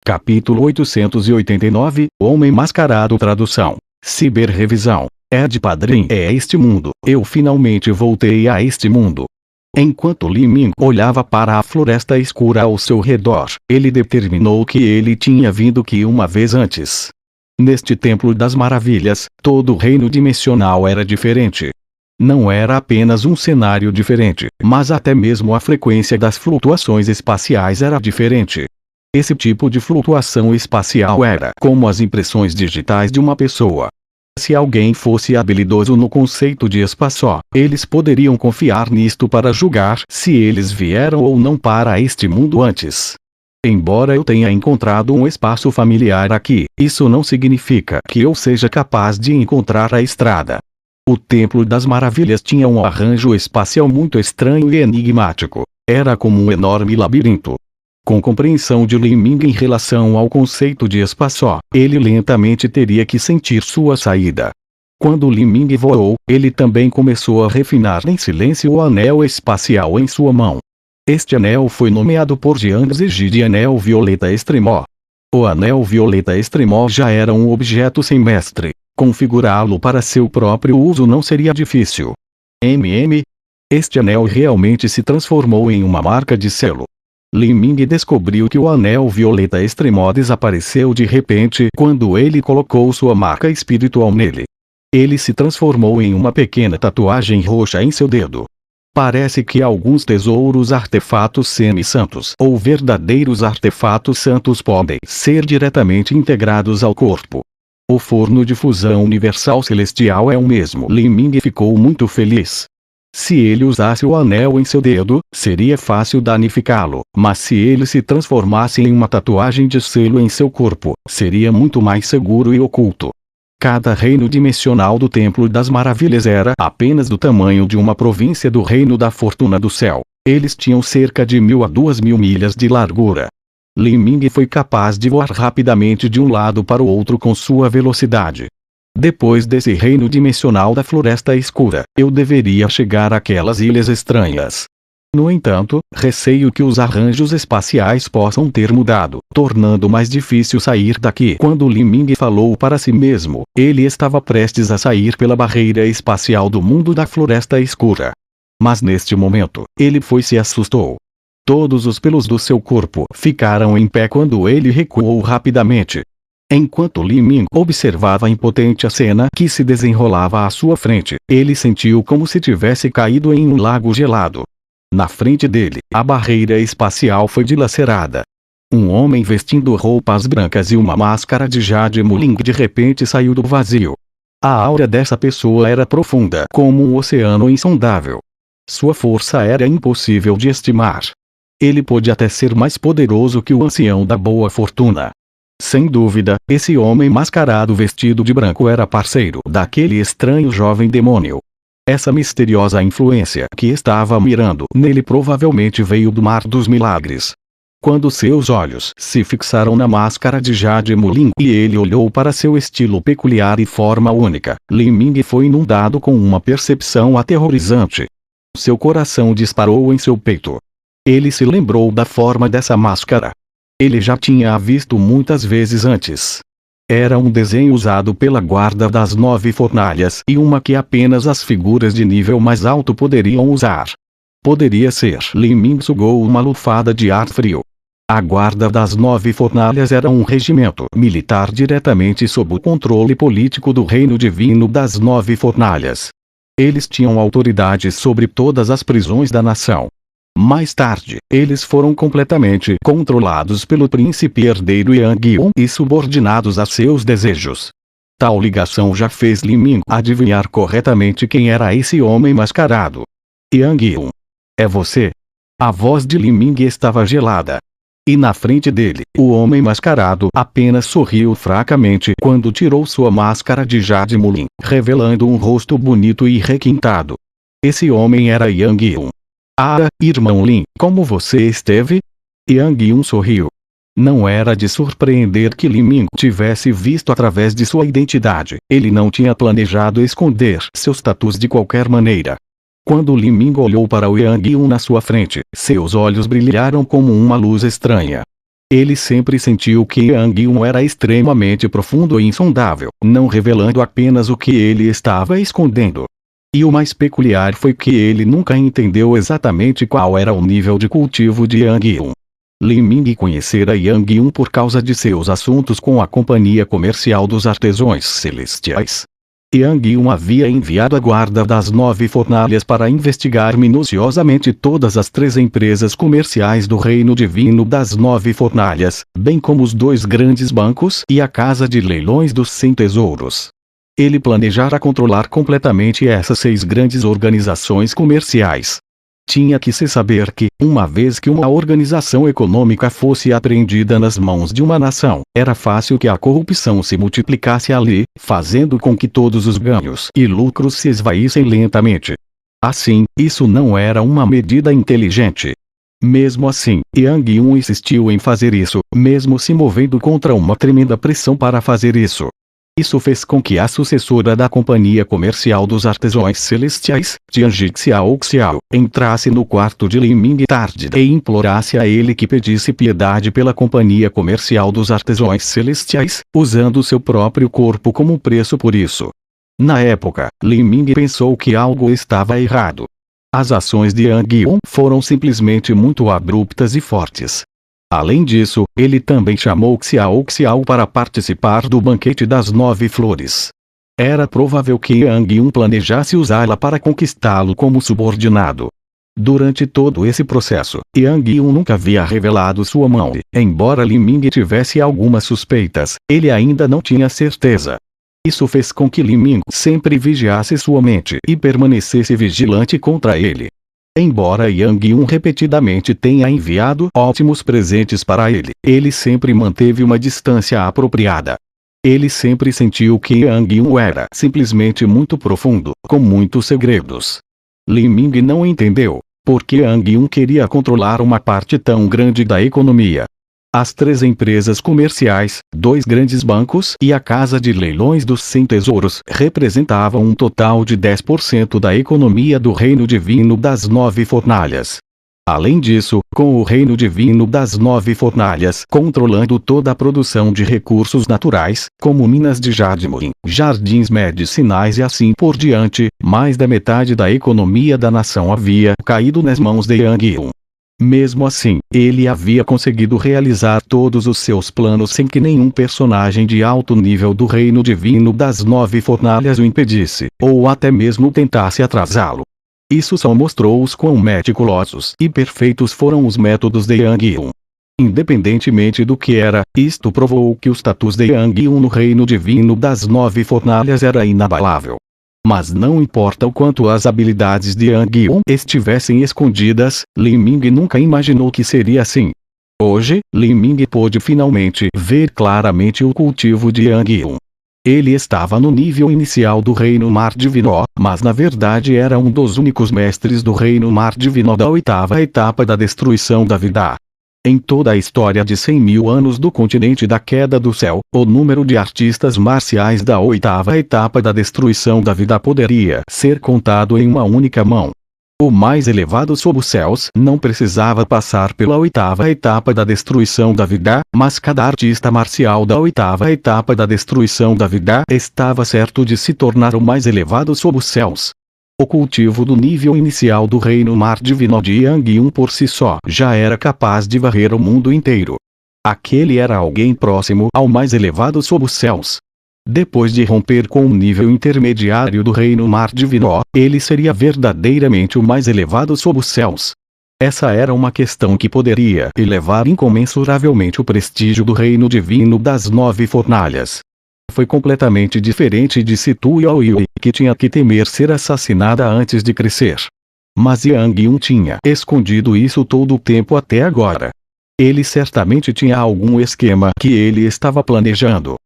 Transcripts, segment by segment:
Capítulo 889, Homem Mascarado. Tradução: Ciberrevisão. Ed Padrim. É este mundo. Eu finalmente voltei a este mundo. Enquanto Li Ming olhava para a floresta escura ao seu redor, ele determinou que ele tinha vindo aqui uma vez antes. Neste Templo das Maravilhas, todo o reino dimensional era diferente. Não era apenas um cenário diferente, mas até mesmo a frequência das flutuações espaciais era diferente. Esse tipo de flutuação espacial era como as impressões digitais de uma pessoa. Se alguém fosse habilidoso no conceito de espaço, eles poderiam confiar nisto para julgar se eles vieram ou não para este mundo antes. Embora eu tenha encontrado um espaço familiar aqui, isso não significa que eu seja capaz de encontrar a estrada. O Templo das Maravilhas tinha um arranjo espacial muito estranho e enigmático. Era como um enorme labirinto. Com compreensão de Li Ming em relação ao conceito de espaço, ele lentamente teria que sentir sua saída. Quando Li Ming voou, ele também começou a refinar em silêncio o anel espacial em sua mão. Este anel foi nomeado por Jiang Ziji de Anel Violeta Extremo. O Anel Violeta Extremo já era um objeto sem mestre. Configurá-lo para seu próprio uso não seria difícil. Este anel realmente se transformou em uma marca de selo. Li Ming descobriu que o Anel Violeta Extremo desapareceu de repente quando ele colocou sua marca espiritual nele. Ele se transformou em uma pequena tatuagem roxa em seu dedo. Parece que alguns tesouros artefatos semi-santos ou verdadeiros artefatos santos podem ser diretamente integrados ao corpo. O forno de fusão universal celestial é o mesmo. Li Ming ficou muito feliz. Se ele usasse o anel em seu dedo, seria fácil danificá-lo, mas se ele se transformasse em uma tatuagem de selo em seu corpo, seria muito mais seguro e oculto. Cada reino dimensional do Templo das Maravilhas era apenas do tamanho de uma província do Reino da Fortuna do Céu. Eles tinham cerca de 1.000 a 2.000 milhas de largura. Li Ming foi capaz de voar rapidamente de um lado para o outro com sua velocidade. Depois desse reino dimensional da floresta escura, eu deveria chegar àquelas ilhas estranhas. No entanto, receio que os arranjos espaciais possam ter mudado, tornando mais difícil sair daqui. Quando Li Ming falou para si mesmo, ele estava prestes a sair pela barreira espacial do mundo da floresta escura. Mas neste momento, ele se assustou. Todos os pelos do seu corpo ficaram em pé quando ele recuou rapidamente. Enquanto Li Ming observava impotente a cena que se desenrolava à sua frente, ele sentiu como se tivesse caído em um lago gelado. Na frente dele, a barreira espacial foi dilacerada. Um homem vestindo roupas brancas e uma máscara de jade Muling de repente saiu do vazio. A aura dessa pessoa era profunda como um oceano insondável. Sua força era impossível de estimar. Ele pôde até ser mais poderoso que o ancião da boa fortuna. Sem dúvida, esse homem mascarado vestido de branco era parceiro daquele estranho jovem demônio. Essa misteriosa influência que estava mirando nele provavelmente veio do Mar dos Milagres. Quando seus olhos se fixaram na máscara de Jade Muling e ele olhou para seu estilo peculiar e forma única, Li Ming foi inundado com uma percepção aterrorizante. Seu coração disparou em seu peito. Ele se lembrou da forma dessa máscara. Ele já tinha a visto muitas vezes antes. Era um desenho usado pela guarda das 9 fornalhas e uma que apenas as figuras de nível mais alto poderiam usar. Poderia ser. Li Ming sugou uma lufada de ar frio. A guarda das 9 fornalhas era um regimento militar diretamente sob o controle político do reino divino das 9 fornalhas. Eles tinham autoridade sobre todas as prisões da nação. Mais tarde, eles foram completamente controlados pelo príncipe herdeiro Yang Yun e subordinados a seus desejos. Tal ligação já fez Li Ming adivinhar corretamente quem era esse homem mascarado. Yang Yun. É você? A voz de Li Ming estava gelada. E na frente dele, o homem mascarado apenas sorriu fracamente quando tirou sua máscara de Jade Muling, revelando um rosto bonito e requintado. Esse homem era Yang Yun. Ah, irmão Lin, como você esteve? Yang Yun sorriu. Não era de surpreender que Li Ming tivesse visto através de sua identidade. Ele não tinha planejado esconder seus tatus de qualquer maneira. Quando Li Ming olhou para o Yang Yun na sua frente, seus olhos brilharam como uma luz estranha. Ele sempre sentiu que Yang Yun era extremamente profundo e insondável, não revelando apenas o que ele estava escondendo. E o mais peculiar foi que ele nunca entendeu exatamente qual era o nível de cultivo de Yang Yun. Li Ming conhecera Yang Yun por causa de seus assuntos com a Companhia Comercial dos Artesãos Celestiais. Yang Yun havia enviado a guarda das 9 fornalhas para investigar minuciosamente todas as 3 empresas comerciais do Reino Divino das 9 fornalhas, bem como os 2 grandes bancos e a Casa de Leilões dos 100 Tesouros. Ele planejara controlar completamente essas 6 grandes organizações comerciais. Tinha que se saber que, uma vez que uma organização econômica fosse apreendida nas mãos de uma nação, era fácil que a corrupção se multiplicasse ali, fazendo com que todos os ganhos e lucros se esvaíssem lentamente. Assim, isso não era uma medida inteligente. Mesmo assim, Yang Yun insistiu em fazer isso, mesmo se movendo contra uma tremenda pressão para fazer isso. Isso fez com que a sucessora da Companhia Comercial dos Artesãos Celestiais, Tianjin Xiao, entrasse no quarto de Li Ming tarde e implorasse a ele que pedisse piedade pela Companhia Comercial dos Artesãos Celestiais, usando seu próprio corpo como preço por isso. Na época, Li Ming pensou que algo estava errado. As ações de Yang Yun foram simplesmente muito abruptas e fortes. Além disso, ele também chamou Xiao para participar do banquete das 9 flores. Era provável que Yang Yun planejasse usá-la para conquistá-lo como subordinado. Durante todo esse processo, Yang Yun nunca havia revelado sua mão e, embora Li Ming tivesse algumas suspeitas, ele ainda não tinha certeza. Isso fez com que Li Ming sempre vigiasse sua mente e permanecesse vigilante contra ele. Embora Yang Yun repetidamente tenha enviado ótimos presentes para ele, ele sempre manteve uma distância apropriada. Ele sempre sentiu que Yang Yun era simplesmente muito profundo, com muitos segredos. Li Ming não entendeu, porque Yang Yun queria controlar uma parte tão grande da economia. As 3 empresas comerciais, 2 grandes bancos e a Casa de Leilões dos 100 Tesouros representavam um total de 10% da economia do Reino Divino das 9 Fornalhas. Além disso, com o Reino Divino das 9 Fornalhas controlando toda a produção de recursos naturais, como minas de Jardimoin, jardins medicinais e assim por diante, mais da metade da economia da nação havia caído nas mãos de Yang Yun. Mesmo assim, ele havia conseguido realizar todos os seus planos sem que nenhum personagem de alto nível do Reino Divino das 9 Fornalhas o impedisse, ou até mesmo tentasse atrasá-lo. Isso só mostrou os quão meticulosos e perfeitos foram os métodos de Yang Yun. Independentemente do que era, isto provou que o status de Yang Yun no Reino Divino das 9 Fornalhas era inabalável. Mas não importa o quanto as habilidades de Yang Yun estivessem escondidas, Li Ming nunca imaginou que seria assim. Hoje, Li Ming pôde finalmente ver claramente o cultivo de Yang Yun. Ele estava no nível inicial do Reino Mar Divino, mas na verdade era um dos únicos mestres do Reino Mar Divino da 8ª etapa da destruição da vida. Em toda a história de 100.000 anos do continente da queda do céu, o número de artistas marciais da 8ª etapa da destruição da vida poderia ser contado em uma única mão. O mais elevado sob os céus não precisava passar pela 8ª etapa da destruição da vida, mas cada artista marcial da 8ª etapa da destruição da vida estava certo de se tornar o mais elevado sob os céus. O cultivo do nível inicial do Reino Mar Divino de Yang Yun por si só já era capaz de varrer o mundo inteiro. Aquele era alguém próximo ao mais elevado sob os céus. Depois de romper com o nível intermediário do Reino Mar Divino, ele seria verdadeiramente o mais elevado sob os céus. Essa era uma questão que poderia elevar incomensuravelmente o prestígio do Reino Divino das 9 Fornalhas. Foi completamente diferente de Situ Yaoyue, que tinha que temer ser assassinada antes de crescer. Mas Yang Yun tinha escondido isso todo o tempo até agora. Ele certamente tinha algum esquema que ele estava planejando.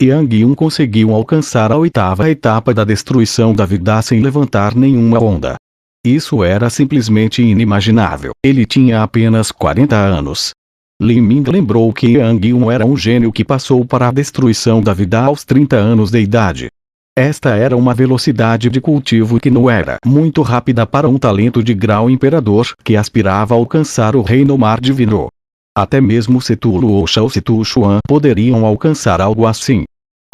Yang Yun conseguiu alcançar a 8ª etapa da destruição da vida sem levantar nenhuma onda. Isso era simplesmente inimaginável. Ele tinha apenas 40 anos. Li Ming lembrou que Yang Yun era um gênio que passou para a destruição da vida aos 30 anos de idade. Esta era uma velocidade de cultivo que não era muito rápida para um talento de grau imperador que aspirava a alcançar o Reino Mar Divino. Até mesmo Setulu ou Shao Xuan poderiam alcançar algo assim.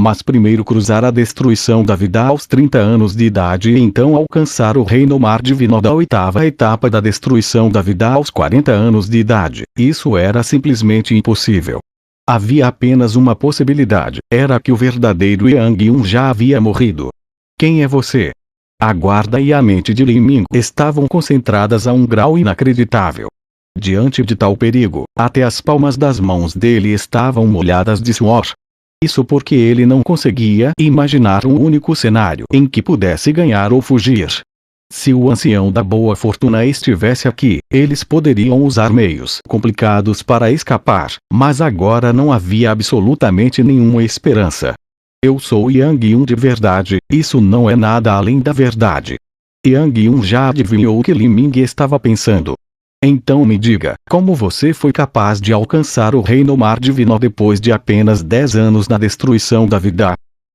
Mas primeiro cruzar a destruição da vida aos 30 anos de idade e então alcançar o reino mar divino da oitava etapa da destruição da vida aos 40 anos de idade. Isso era simplesmente impossível. Havia apenas uma possibilidade, era que o verdadeiro Yang Yun já havia morrido. Quem é você? A guarda e a mente de Li Ming estavam concentradas a um grau inacreditável. Diante de tal perigo, até as palmas das mãos dele estavam molhadas de suor. Isso porque ele não conseguia imaginar um único cenário em que pudesse ganhar ou fugir. Se o ancião da boa fortuna estivesse aqui, eles poderiam usar meios complicados para escapar, mas agora não havia absolutamente nenhuma esperança. Eu sou Yang Yun de verdade, isso não é nada além da verdade. Yang Yun já adivinhou o que Li Ming estava pensando. Então me diga, como você foi capaz de alcançar o reino mar divino depois de apenas 10 anos na destruição da vida?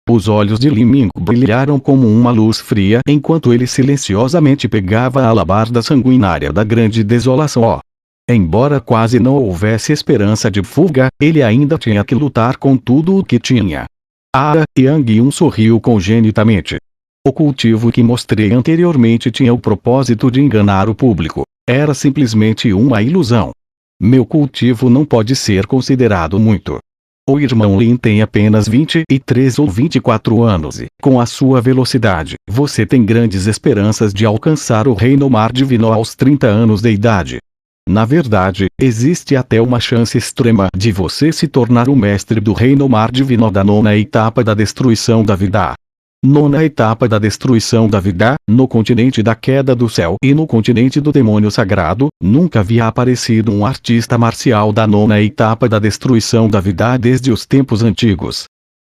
Os olhos de Li Ming brilharam como uma luz fria enquanto ele silenciosamente pegava a alabarda sanguinária da grande desolação. Embora quase não houvesse esperança de fuga, ele ainda tinha que lutar com tudo o que tinha. Yang Yun sorriu congenitamente. O cultivo que mostrei anteriormente tinha o propósito de enganar o público. Era simplesmente uma ilusão. Meu cultivo não pode ser considerado muito. O irmão Lin tem apenas 23 ou 24 anos e, com a sua velocidade, você tem grandes esperanças de alcançar o reino mar divino aos 30 anos de idade. Na verdade, existe até uma chance extrema de você se tornar o mestre do reino mar divino da nona etapa da destruição da vida. Nona etapa da destruição da vida, no continente da queda do céu e no continente do demônio sagrado, nunca havia aparecido um artista marcial da nona etapa da destruição da vida desde os tempos antigos.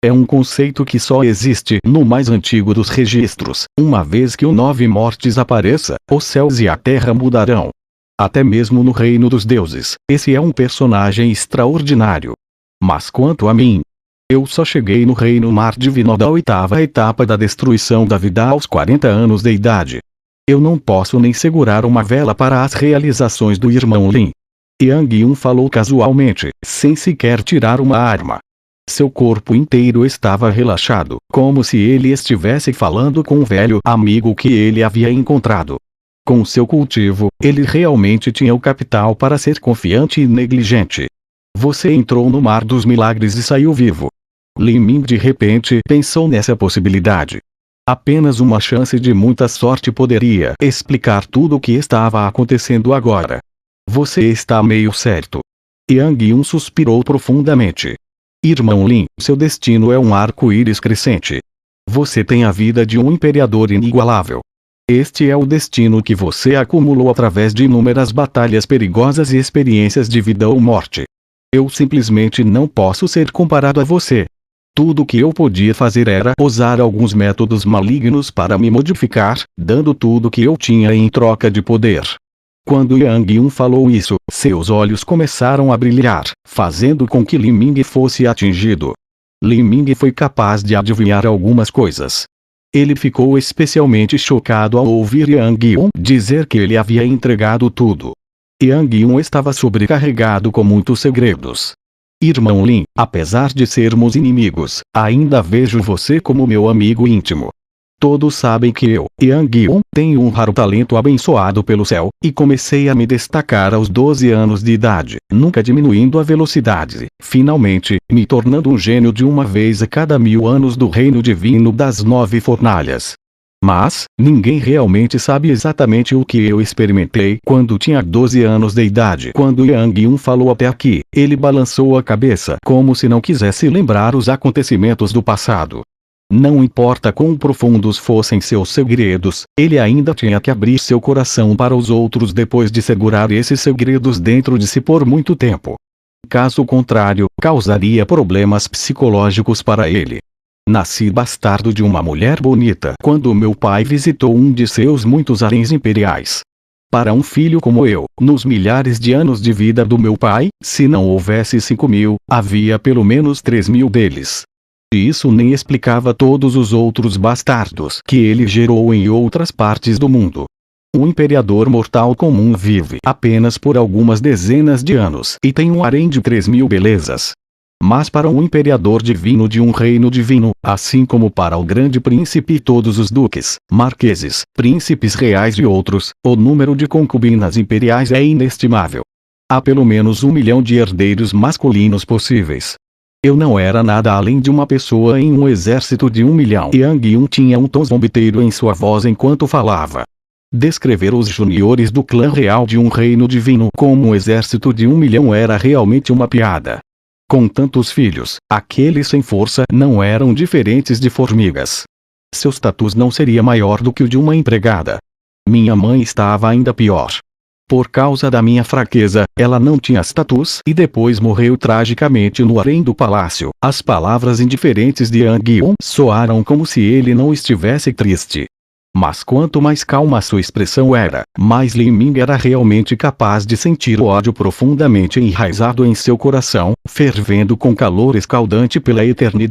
É um conceito que só existe no mais antigo dos registros. Uma vez que o Nove Mortes apareça, os céus e a terra mudarão. Até mesmo no reino dos deuses, esse é um personagem extraordinário. Mas quanto a mim, eu só cheguei no reino mar divino da oitava etapa da destruição da vida aos 40 anos de idade. Eu não posso nem segurar uma vela para as realizações do irmão Lin. Yang Yun falou casualmente, sem sequer tirar uma arma. Seu corpo inteiro estava relaxado, como se ele estivesse falando com um velho amigo que ele havia encontrado. Com seu cultivo, ele realmente tinha o capital para ser confiante e negligente. Você entrou no mar dos milagres e saiu vivo. Li Ming de repente pensou nessa possibilidade. Apenas uma chance de muita sorte poderia explicar tudo o que estava acontecendo agora. Você está meio certo. Yang Yun suspirou profundamente. Irmão Lin, seu destino é um arco-íris crescente. Você tem a vida de um imperador inigualável. Este é o destino que você acumulou através de inúmeras batalhas perigosas e experiências de vida ou morte. Eu simplesmente não posso ser comparado a você. Tudo o que eu podia fazer era usar alguns métodos malignos para me modificar, dando tudo o que eu tinha em troca de poder. Quando Yang Yun falou isso, seus olhos começaram a brilhar, fazendo com que Li Ming fosse atingido. Li Ming foi capaz de adivinhar algumas coisas. Ele ficou especialmente chocado ao ouvir Yang Yun dizer que ele havia entregado tudo. Yang Yun estava sobrecarregado com muitos segredos. Irmão Lin, apesar de sermos inimigos, ainda vejo você como meu amigo íntimo. Todos sabem que eu, Yang Yun, tenho um raro talento abençoado pelo céu, e comecei a me destacar aos 12 anos de idade, nunca diminuindo a velocidade, finalmente, me tornando um gênio de uma vez a cada 1000 anos do reino divino das 9 fornalhas. Mas, ninguém realmente sabe exatamente o que eu experimentei quando tinha 12 anos de idade. Quando Yang Yun falou até aqui, ele balançou a cabeça como se não quisesse lembrar os acontecimentos do passado. Não importa quão profundos fossem seus segredos, ele ainda tinha que abrir seu coração para os outros depois de segurar esses segredos dentro de si por muito tempo. Caso contrário, causaria problemas psicológicos para ele. Nasci bastardo de uma mulher bonita quando meu pai visitou um de seus muitos haréns imperiais. Para um filho como eu, nos milhares de anos de vida do meu pai, se não houvesse 5.000, havia pelo menos 3.000 deles. E isso nem explicava todos os outros bastardos que ele gerou em outras partes do mundo. Um imperador mortal comum vive apenas por algumas dezenas de anos e tem um harém de 3.000 belezas. Mas para um imperador divino de um reino divino, assim como para o grande príncipe e todos os duques, marqueses, príncipes reais e outros, o número de concubinas imperiais é inestimável. Há pelo menos 1 milhão de herdeiros masculinos possíveis. Eu não era nada além de uma pessoa em um exército de 1 milhão. Yang Yun tinha um tom zombeteiro em sua voz enquanto falava. Descrever os juniores do clã real de um reino divino como um exército de 1 milhão era realmente uma piada. Com tantos filhos, aqueles sem força não eram diferentes de formigas. Seu status não seria maior do que o de uma empregada. Minha mãe estava ainda pior. Por causa da minha fraqueza, ela não tinha status e depois morreu tragicamente no harém do palácio. As palavras indiferentes de Yang Yun soaram como se ele não estivesse triste. Mas quanto mais calma sua expressão era, mais Li Ming era realmente capaz de sentir o ódio profundamente enraizado em seu coração, fervendo com calor escaldante pela eternidade.